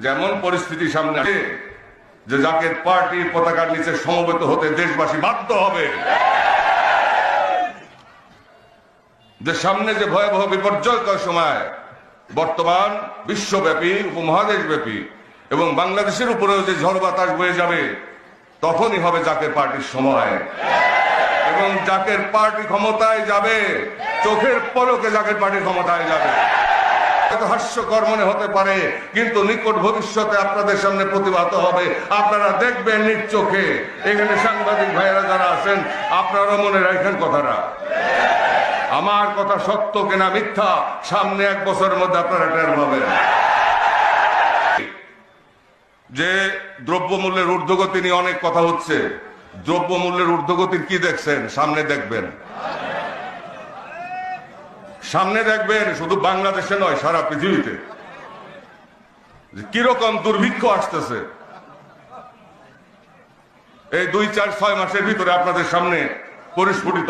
যেমন পরিস্থিতি সামনে আসে যে জাকের পার্টির পতাকার নিচে সমবেত হতে দেশবাসী বাধ্য হবে, যে সামনে যে ভয়াবহ বিপর্যয়কর সময় বর্তমান বিশ্বব্যাপী উপমহাদেশ ব্যাপী এবং বাংলাদেশের উপরেও যে ঝড় বাতাস বয়ে যাবে, তখনই হবে জাকের পার্টির সময়। এবং জাকের পার্টি ক্ষমতায় যাবে, চোখের পলকে জাকের পার্টি ক্ষমতায় যাবে। হাস্যকর মনে হতে পারে, কিন্তু নিকট ভবিষ্যতে আপনাদের সামনে প্রতিভাত হবে। আপনারা দেখবেন নিজ চোখে। এখানে সাংবাদিক ভাইয়েরা যারা আছেন, আপনারা মনে রাখেন কথাটা। আমার কথা সত্য কিনা মিথ্যা সামনে 1 বছরের মধ্যে আপনারা টের পাবেন। যে দ্রব্যমূল্যের ঊর্ধ্বগতি নিয়ে অনেক কথা হচ্ছে, দ্রব্যমূল্যের ঊর্ধ্বগতির কি দেখছেন? সামনে দেখবেন, সামনে দেখবেন। শুধু বাংলাদেশে নয়, সারা পৃথিবীতে কিরকম দুর্ভিক্ষ আসতেছে এই 2, 4, 6 মাসের ভিতরে আপনাদের সামনে পরিস্ফুটিত